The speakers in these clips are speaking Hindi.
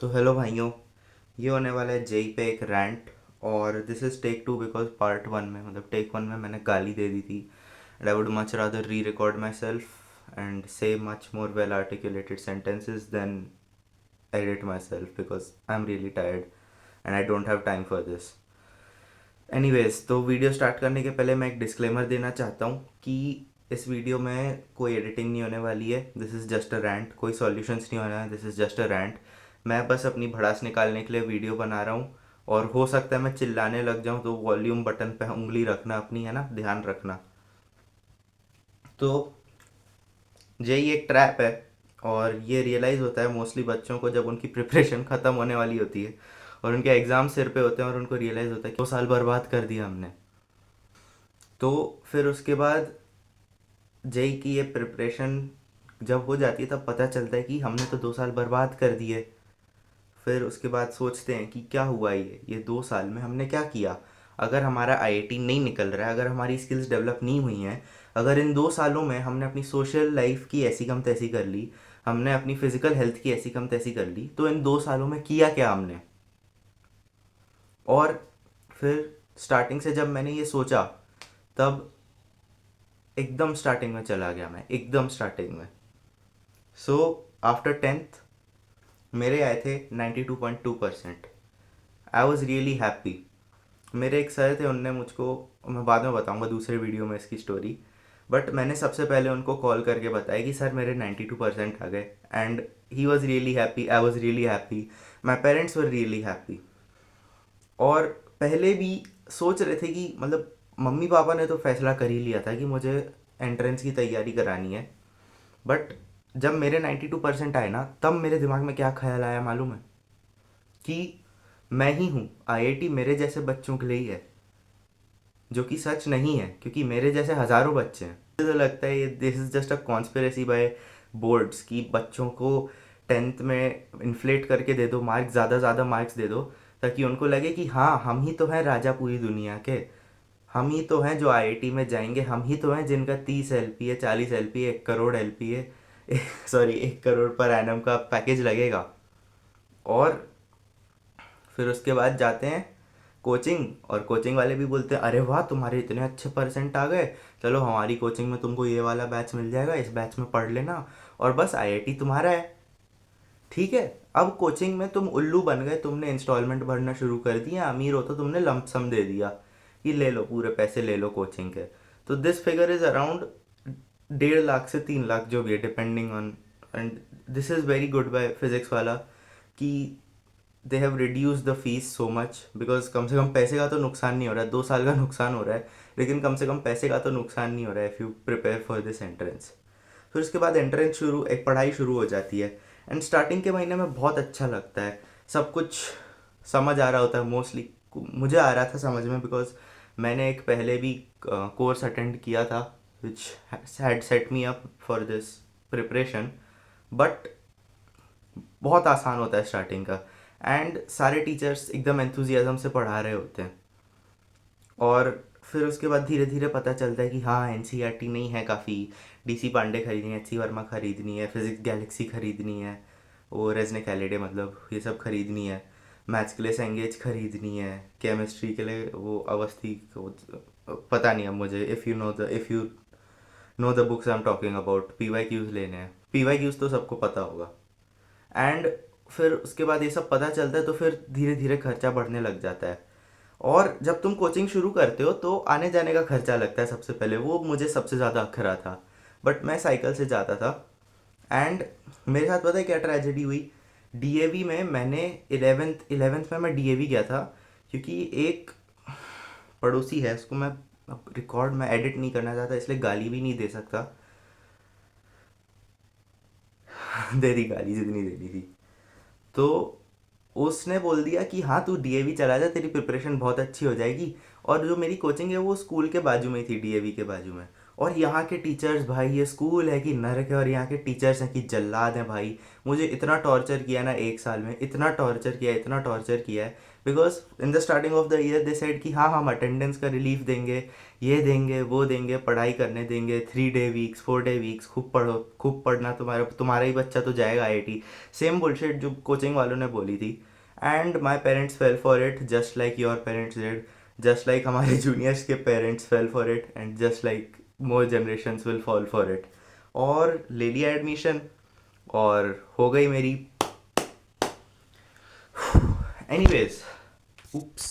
तो हेलो भाइयों, ये होने वाला है जेई पे एक रैंट। और this is take two because part one में मतलब टेक वन में मैंने गाली दे दी थी। And I would much rather rerecord myself and say much more well articulated sentences than edit myself because I am really tired and I don't have time for this. Anyways, तो वीडियो स्टार्ट करने के पहले मैं एक डिस्क्लेमर देना चाहता हूँ कि इस वीडियो में कोई एडिटिंग नहीं होने वाली है। This is just a rant, कोई सॉल्यूशंस नहीं होना है। This is just a rant. मैं बस अपनी भड़ास निकालने के लिए वीडियो बना रहा हूँ और हो सकता है मैं चिल्लाने लग जाऊँ, तो वॉल्यूम बटन पे उंगली रखना अपनी, है ना, ध्यान रखना। तो यही एक ट्रैप है और ये रियलाइज़ होता है मोस्टली बच्चों को जब उनकी प्रिपरेशन ख़त्म होने वाली होती है और उनके एग्ज़ाम सिर पे होते हैं और उनको रियलाइज़ होता है कि 2 साल बर्बाद कर दिया हमने। तो फिर उसके बाद जेई की ये प्रिपरेशन जब हो जाती है तब पता चलता है कि हमने तो 2 साल बर्बाद कर दिए। फिर उसके बाद सोचते हैं कि क्या हुआ, ये 2 साल में हमने क्या किया। अगर हमारा आईआईटी नहीं निकल रहा है, अगर हमारी स्किल्स डेवलप नहीं हुई हैं, अगर इन 2 सालों में हमने अपनी सोशल लाइफ की ऐसी कम तैसी कर ली, हमने अपनी फिजिकल हेल्थ की ऐसी कम तैसी कर ली, तो इन 2 सालों में किया क्या हमने। और फिर स्टार्टिंग से जब मैंने ये सोचा तब एकदम स्टार्टिंग में चला गया, मैं एकदम स्टार्टिंग में। सो आफ्टर टेंथ मेरे आए थे 92.2%। I was really happy. मेरे एक सर थे, उनने मुझको, मैं बाद में बताऊंगा दूसरे वीडियो में इसकी स्टोरी, बट मैंने सबसे पहले उनको कॉल करके बताया कि सर मेरे 92% आ गए। And he was really happy, I was really happy, my parents were really happy. और पहले भी सोच रहे थे कि मतलब मम्मी पापा ने तो फैसला कर ही लिया था कि मुझे एंट्रेंस की तैयारी करानी है। बट जब मेरे 92% आए ना, तब मेरे दिमाग में क्या ख्याल आया मालूम है? कि मैं ही हूँ, आईआईटी मेरे जैसे बच्चों के लिए ही है। जो कि सच नहीं है, क्योंकि मेरे जैसे हज़ारों बच्चे हैं। मुझे तो लगता है ये this is just a conspiracy by boards की बच्चों को टेंथ में इन्फ्लेट करके दे दो मार्क्स, ज़्यादा ज़्यादा मार्क्स दे दो, ताकि उनको लगे कि हाँ हम ही तो हैं राजा पूरी दुनिया के। हम ही तो हैं जो आईआईटी में जाएंगे, हम ही तो हैं जिनका 30 LP है, 40 LP है, 1 करोड़ LP है, सॉरी 1 करोड़ पर एनम का पैकेज लगेगा। और फिर उसके बाद जाते हैं कोचिंग, और कोचिंग वाले भी बोलते हैं अरे वाह तुम्हारे इतने अच्छे परसेंट आ गए, चलो हमारी कोचिंग में तुमको ये वाला बैच मिल जाएगा, इस बैच में पढ़ लेना और बस आईआईटी तुम्हारा है। ठीक है, अब कोचिंग में तुम उल्लू बन गए, तुमने इंस्टॉलमेंट भरना शुरू कर दिया, अमीर हो तो तुमने लंप सम दे दिया कि ले लो पूरे पैसे ले लो कोचिंग के। तो this figure is around 1.5 lakh से 3 लाख जो भी है depending on. And this is very good by physics वाला कि they have reduce the fees so much, because कम से कम पैसे का तो नुकसान नहीं हो रहा है। 2 साल का नुकसान हो रहा है लेकिन कम से कम पैसे का तो नुकसान नहीं हो रहा है if you prepare for this entrance. फिर उसके बाद एंट्रेंस शुरू, एक पढ़ाई शुरू हो जाती है। एंड स्टार्टिंग के महीने में बहुत अच्छा लगता है, सब कुछ समझ आ रहा होता है मोस्टली। मुझे आ रहा था समझ में, बिकॉज मैंने एक पहले भी कोर्स अटेंड किया था which had set me up for this preparation. But बहुत आसान होता है स्टार्टिंग का, एंड सारे टीचर्स एकदम एंथुजियाज्म से पढ़ा रहे होते हैं। और फिर उसके बाद धीरे धीरे पता चलता है कि हाँ एनसीईआरटी नहीं है काफ़ी, डीसी पांडे खरीदनी है, एच सी वर्मा खरीदनी है, फिजिक्स गैलेक्सी खरीदनी है, वो रेजने कैलेडे मतलब ये सब खरीदनी है, मैथ्स के लिए सेंगेज खरीदनी है, केमिस्ट्री के लिए वो अवस्थी पता नहीं अब मुझे। If you know the books I am talking about, PYQs लेने हैं। पीवाई क्यूज़ तो सबको पता होगा। एंड फिर उसके बाद ये सब पता चलता है तो फिर धीरे धीरे खर्चा बढ़ने लग जाता है। और जब तुम कोचिंग शुरू करते हो तो आने जाने का खर्चा लगता है सबसे पहले, वो मुझे सबसे ज़्यादा अखरा था। बट मैं साइकिल से जाता था। एंड मेरे साथ पता है क्या ट्रेजेडी हुई? डीएवी में मैंने इलेवेंथ इलेवेंथ में मैं डीएवी गया था, क्योंकि एक पड़ोसी है, उसको मैं रिकॉर्ड में एडिट नहीं करना चाहता इसलिए गाली भी नहीं दे सकता। दे दी गाली जितनी देनी थी। तो उसने बोल दिया कि हाँ तू डीएवी चला जा, तेरी प्रिपरेशन बहुत अच्छी हो जाएगी। और जो मेरी कोचिंग है वो स्कूल के बाजू में ही थी, डीएवी के बाजू में। और यहाँ के टीचर्स भाई, ये स्कूल है कि नरक है, और यहाँ के टीचर्स हैं कि जल्लाद हैं भाई। मुझे इतना टॉर्चर किया ना एक साल में, इतना टॉर्चर किया, इतना टॉर्चर किया है। Because in the starting of the year they said कि हाँ हम अटेंडेंस का रिलीफ देंगे, ये देंगे वो देंगे, पढ़ाई करने देंगे, 3 डे वीक्स 4 डे वीक्स, खूब पढ़ो खूब पढ़ना, तुम्हारा ही बच्चा तो जाएगा आईआईटी। सेम बुलशिट जो कोचिंग वालों ने बोली थी। And my parents fail for it just like your parents did, just like हमारे जूनियर्स के parents fail for it, and just like more generations will fall for it. और ले लिया एडमिशन, और हो गई मेरी एनीवेज उप्स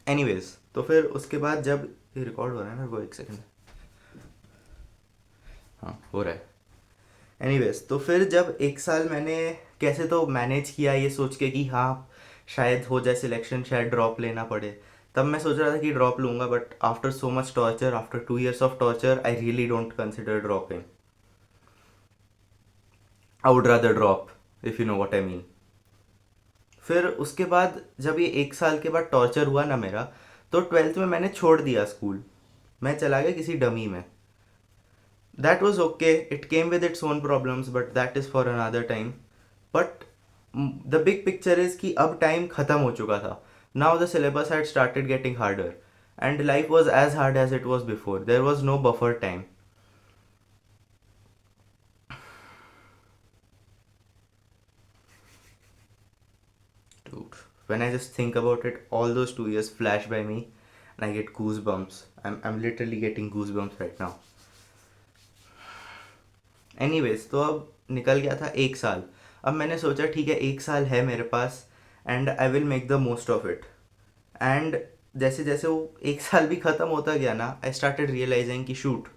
एनीवेज। तो फिर उसके बाद जब ये रिकॉर्ड हो रहा है ना, वो एक सेकंड, हाँ हो रहा है। एनीवेज तो फिर जब एक साल मैंने कैसे तो मैनेज किया ये सोच के कि हाँ शायद हो जाए सिलेक्शन, शायद ड्रॉप लेना पड़े, तब मैं सोच रहा था कि ड्रॉप लूँगा। But after so much torture, after 2 years of torture, I really don't consider dropping. I would rather drop, if you know what I mean. फिर उसके बाद जब ये एक साल के बाद टॉर्चर हुआ ना मेरा, तो 12th में मैंने छोड़ दिया स्कूल, मैं चला गया किसी डमी में। That was okay, it came with its own problems, but that is for another time. But the big picture is कि अब टाइम ख़त्म हो चुका था। Now the syllabus had started getting harder, and life was as hard as it was before, there was no buffer time. Dude, when I just think about it, all those 2 years flash by me and I get goosebumps. I'm literally getting goosebumps right now. Anyways, तो अब निकल गया था एक साल। अब मैंने सोचा ठीक है एक साल है मेरे पास, and I will make the most of it. And जैसे जैसे वो एक साल भी ख़त्म होता गया ना, आई स्टार्टेड रियलाइजिंग कि shoot,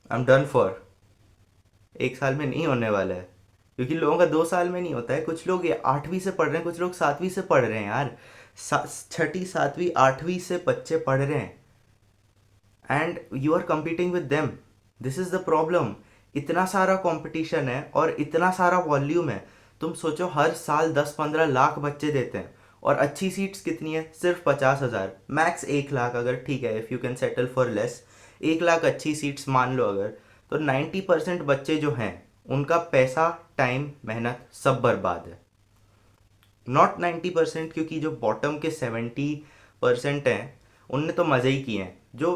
I am done for. एक साल में नहीं होने वाला है, क्योंकि लोगों का 2 साल में नहीं होता है। कुछ लोग ये 8वीं से पढ़ रहे हैं, कुछ लोग 7वीं से पढ़ रहे हैं यार। 6ठी 7वीं 8वीं से बच्चे पढ़ रहे हैं, and you are competing with them. This is the problem. इतना सारा कंपटीशन है और इतना सारा वॉल्यूम है। तुम सोचो हर साल 10-15 लाख बच्चे देते हैं, और अच्छी सीट्स कितनी है? सिर्फ 50,000, मैक्स 1 लाख। अगर ठीक है, if you can settle for less, 1 lakh अच्छी सीट्स मान लो अगर, तो 90% बच्चे जो हैं उनका पैसा, टाइम, मेहनत सब बर्बाद है। नॉट 90%, क्योंकि जो बॉटम के 70% हैं उनने तो मज़े ही किए हैं। जो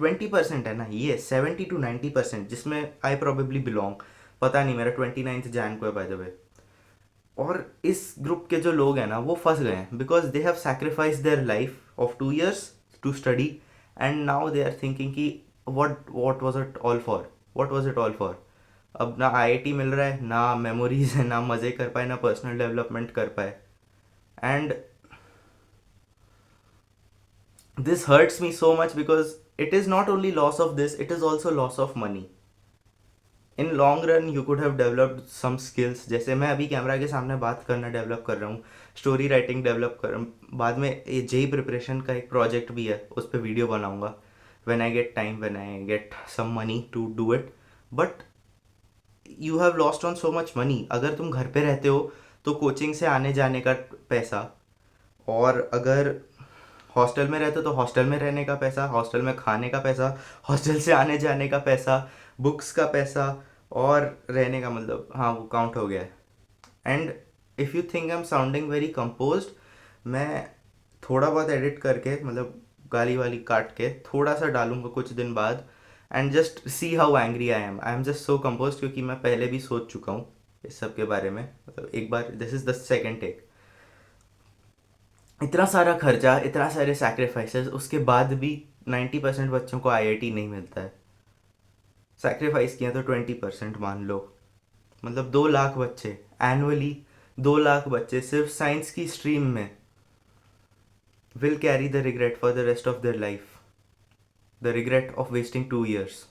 20% है ना, ये 70 to 90%, जिसमें आई प्रोबेबली बिलोंग। पता नहीं, मेरा 29th जैन को है बाय द वे। और इस ग्रुप के जो लोग हैं ना वो फंस गए हैं, because they have sacrifice their life of 2 years to study, and now they are thinking कि what was it all for, what was it all for. अब ना आईआईटी मिल रहा है, ना मेमोरीज है, ना मज़े कर पाए, ना पर्सनल डेवलपमेंट कर पाए। And this hurts me so much because it is not only loss of this, it is also loss of money. In long run you could have developed some skills, जैसे मैं अभी कैमरा के सामने बात करना डेवलप कर रहा हूँ, स्टोरी राइटिंग डेवलप कर रहा हूँ, बाद में ये जेई प्रिपरेशन का एक प्रोजेक्ट भी है, उस पर वीडियो बनाऊँगा when I get time, when I get some money to do it. But you have lost on so much money. अगर तुम घर पे रहते हो तो कोचिंग से आने जाने का पैसा, और अगर हॉस्टल में रहते हो तो हॉस्टल में रहने का पैसा, हॉस्टल में खाने का पैसा, हॉस्टल से आने जाने का पैसा, बुक्स का पैसा, और रहने का मतलब हाँ वो काउंट हो गया है। And if you think I am sounding very composed, मैं थोड़ा बहुत एडिट करके, मतलब गाली वाली काट के थोड़ा सा डालूंगा कुछ दिन बाद, and just see how angry I am just so compose, क्योंकि मैं पहले भी सोच चुका हूँ इस सब के बारे में। मतलब एक बार, this is the second take. इतना सारा खर्चा, इतना सारे सैक्रिफाइसेस, उसके बाद भी 90% बच्चों को आईआईटी नहीं मिलता है। सैक्रिफाइस किया तो 20% मान लो, मतलब 2 लाख बच्चे एनुअली, 2 लाख बच्चे सिर्फ साइंस की स्ट्रीम में will carry the regret for the rest of their life, the regret of wasting 2 years।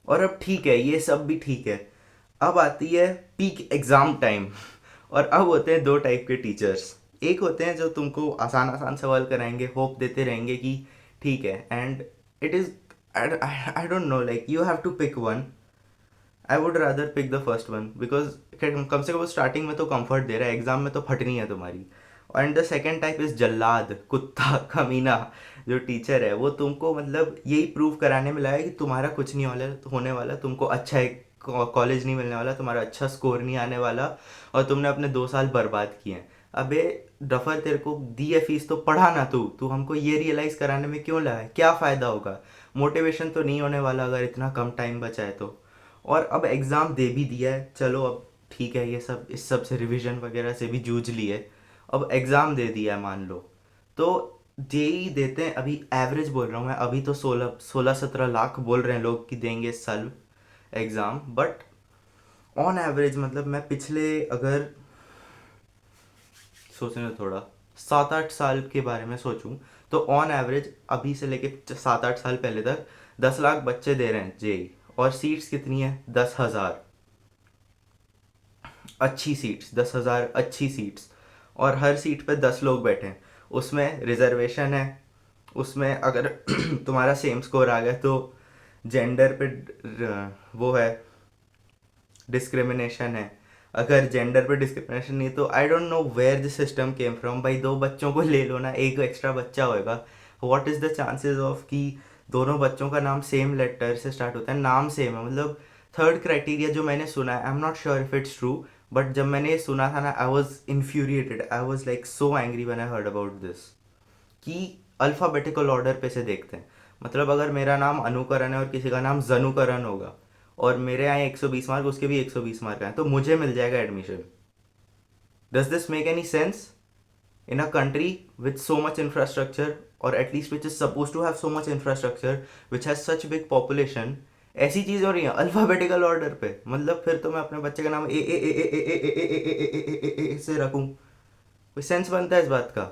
और अब ठीक है, ये सब भी ठीक है, अब आती है पीक एग्ज़ाम टाइम। और अब होते हैं 2 टाइप के टीचर्स। एक होते हैं जो तुमको आसान आसान सवाल कराएंगे, होप देते रहेंगे कि ठीक है, and it is, I don't know, like you have to pick one. I would rather pick the first one, because कम से कम स्टार्टिंग में तो कंफर्ट दे रहा है, एग्जाम में तो फटनी है तुम्हारी। And the second type is जल्लाद, कुत्ता, कमीना, जो टीचर है वो तुमको मतलब यही प्रूव कराने में लगा कि तुम्हारा कुछ नहीं होने वाला, तुमको अच्छा एक कॉलेज नहीं मिलने वाला, तुम्हारा अच्छा स्कोर नहीं आने वाला, और तुमने अपने 2 साल बर्बाद किए हैं। अबे डफर, तेरे को दी है फीस तो पढ़ा ना, तू तू हमको ये रियलाइज़ कराने में क्यों लगा है? क्या फ़ायदा होगा? मोटिवेशन तो नहीं होने वाला अगर इतना कम टाइम बचा है तो। और अब एग्ज़ाम दे भी दिया है, चलो अब ठीक है, ये सब इस सब से रिवीजन वगैरह से भी जूझ लिए, अब एग्ज़ाम दे दिया है मान लो, तो जेई देते हैं। अभी एवरेज बोल रहा हूँ मैं, अभी तो 16-17 लाख बोल रहे हैं लोग कि देंगे इस साल एग्ज़ाम, बट ऑन एवरेज मतलब मैं पिछले अगर सोचने में थोड़ा 7-8 साल के बारे में सोचूं, तो ऑन एवरेज अभी से लेके 7-8 साल पहले तक 10 लाख बच्चे दे रहे हैं जेई, और सीट्स कितनी है? 10,000 अच्छी सीट्स, 10,000 अच्छी सीट्स, और हर सीट पे 10 लोग बैठे हैं। उसमें रिजर्वेशन है, उसमें अगर तुम्हारा सेम स्कोर आ गया तो जेंडर पे वो है, डिस्क्रिमिनेशन है। अगर जेंडर पे डिस्क्रिमिनेशन नहीं तो I don't know where this system came from. भाई 2 बच्चों को ले लो ना, एक एक्स्ट्रा बच्चा होएगा, what is the chances of कि दोनों बच्चों का नाम सेम लेटर से स्टार्ट होता है, नाम सेम है। मतलब थर्ड क्राइटेरिया जो मैंने सुना है, I am not sure if it's true, but जब मैंने ये सुना था ना, I was infuriated, I was like so angry when I heard about this, कि अल्फ़ाबेटिकल ऑर्डर पे से देखते हैं। मतलब अगर मेरा नाम अनुकरण है और किसी का नाम जनुकरण होगा, और मेरे यहाँ 120 मार्क, उसके भी 120 मार्क हैं, तो मुझे मिल जाएगा admission. Does this make any sense in a country with so much infrastructure, or at least which is supposed to have so much infrastructure, which has such big population? ऐसी चीज़ हो रही है अल्फ़ाबेटिकल ऑर्डर पे। मतलब फिर तो मैं अपने बच्चे का नाम ए से रखूँ? कोई सेंस बनता है इस बात का?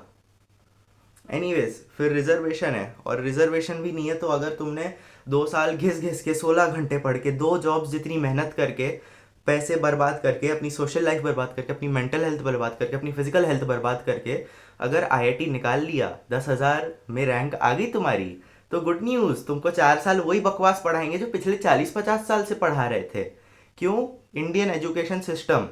एनीवेज, फिर रिजर्वेशन है, और रिजर्वेशन भी नहीं है तो अगर तुमने 2 साल घिस घिस के 16 घंटे पढ़ के, 2 जॉब्स जितनी मेहनत करके, पैसे बर्बाद करके, अपनी सोशल लाइफ बर्बाद करके, अपनी मेंटल हेल्थ बर्बाद करके, अपनी फिजिकल हेल्थ बर्बाद करके अगर आईआईटी निकाल लिया, 10,000 में रैंक आ गई तुम्हारी, तो गुड न्यूज़, तुमको 4 साल वही बकवास पढ़ाएंगे जो पिछले 40-50 साल से पढ़ा रहे थे। क्यों? Indian education system.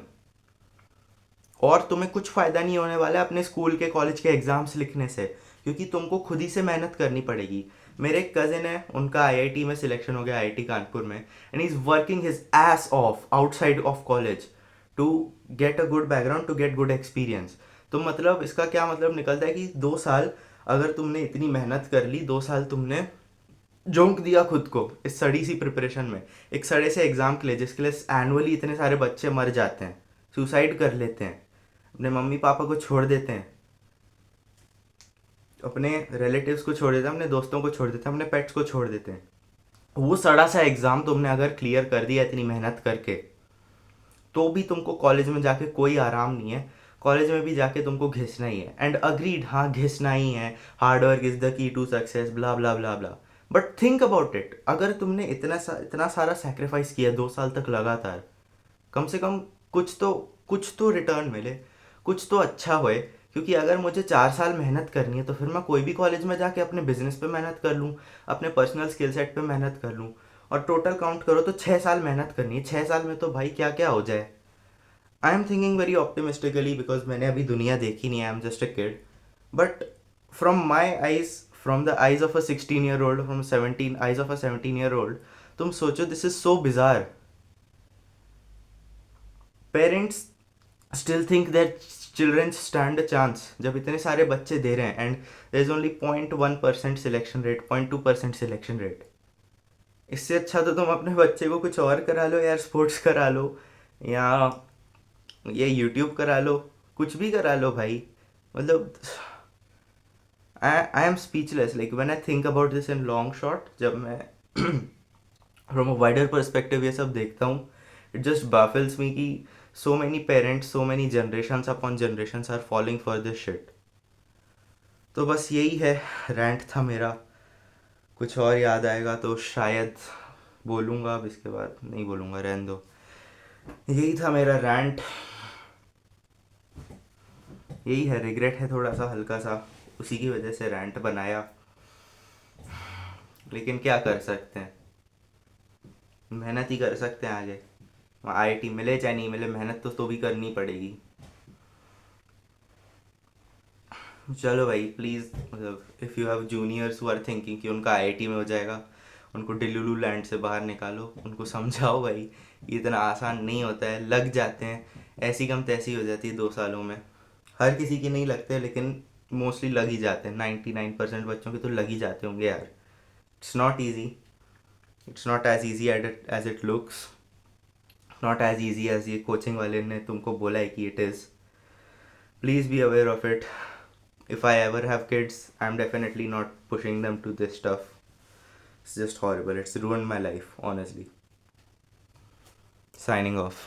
और तुम्हें कुछ फ़ायदा नहीं होने वाला है अपने स्कूल के कॉलेज के एग्ज़ाम्स लिखने से, क्योंकि तुमको खुद ही से मेहनत करनी पड़ेगी। मेरे एक कज़न है, उनका आईआईटी में सिलेक्शन हो गया, आईआईटी कानपुर में, and he is working his ass off outside of college to get a good background, to get good experience. तो मतलब इसका क्या मतलब निकलता है कि 2 साल अगर तुमने इतनी मेहनत कर ली, 2 साल तुमने झोंक दिया खुद को इस सड़ी सी प्रिपरेशन में, एक सड़े से एग्ज़ाम के लिए जिसके लिए एनुअली इतने सारे बच्चे मर जाते हैं, सुसाइड कर लेते हैं, अपने मम्मी पापा को छोड़ देते हैं, अपने रिलेटिव्स को छोड़ देते हैं, अपने दोस्तों को छोड़ देते हैं, अपने पेट्स को छोड़ देते हैं। वो सड़ा सा एग्ज़ाम तुमने अगर क्लियर कर दिया इतनी मेहनत करके, तो भी तुमको कॉलेज में जाके कोई आराम नहीं है। कॉलेज में भी जाके तुमको घिसना ही है, एंड अग्रीड, हाँ घिसना ही है, hard work is the key to success, blah blah blah blah. But think about it, अगर तुमने इतना सारा सेक्रीफाइस किया 2 साल तक लगातार, कम से कम कुछ तो रिटर्न मिले, कुछ तो अच्छा होए। क्योंकि अगर मुझे 4 साल मेहनत करनी है तो फिर मैं कोई भी कॉलेज में जाके अपने बिजनेस पे मेहनत कर लूँ, अपने पर्सनल स्किल सेट पे मेहनत कर लूँ, और टोटल काउंट करो तो 6 साल मेहनत करनी है। 6 साल में तो भाई क्या क्या हो जाए। I am thinking very optimistically because मैंने अभी दुनिया देखी नहीं, I am just a kid, but from my eyes, from the eyes of a 16 year old, from 17 eyes of a 17 year old, तुम सोचो, this is so bizarre. Parents still think that children stand a chance जब इतने सारे बच्चे दे रहे हैं, and there is only 0.1% selection rate, 0.2% selection rate. इससे अच्छा तो तुम अपने बच्चे को कुछ और करा लो यार, स्पोर्ट्स करा लो, या ये यूट्यूब करा लो, कुछ भी करा लो भाई। मतलब I am speechless like when I think about this in long shot. जब मैं फ्रॉम अ वाइडर पर्सपेक्टिव ये सब देखता हूँ, इट जस्ट बाफिल्स मी कि so many parents, so many generations upon generations are following for this shit. तो बस यही है, रैंट था मेरा। कुछ और याद आएगा तो शायद बोलूँगा, अब इसके बाद नहीं बोलूँगा, रहने दो। यही था मेरा रैंट, यही है, रिग्रेट है थोड़ा सा, हल्का सा, उसी की वजह से रैंट बनाया, लेकिन क्या कर सकते हैं, मेहनत ही कर सकते हैं आगे। आईआईटी मिले चाहे नहीं मिले, मेहनत तो भी करनी पड़ेगी। चलो भाई प्लीज़, मतलब if you have juniors who are thinking कि उनका आईआईटी में हो जाएगा, उनको डिल्लू लैंड से बाहर निकालो, उनको समझाओ भाई ये इतना आसान नहीं होता है, लग जाते हैं, ऐसी कम तैसी हो जाती है 2 सालों में। हर किसी की नहीं लगते लेकिन मोस्टली लग ही जाते हैं, 99% बच्चों के तो लग ही जाते होंगे यार। It's not easy, it's not as easy as it looks, not as easy as ये कोचिंग वाले ने तुमको बोला है कि it is. Please be aware of it. If I ever have kids, I'm definitely not pushing them to this stuff. It's just horrible. It's ruined my life, honestly. Signing off.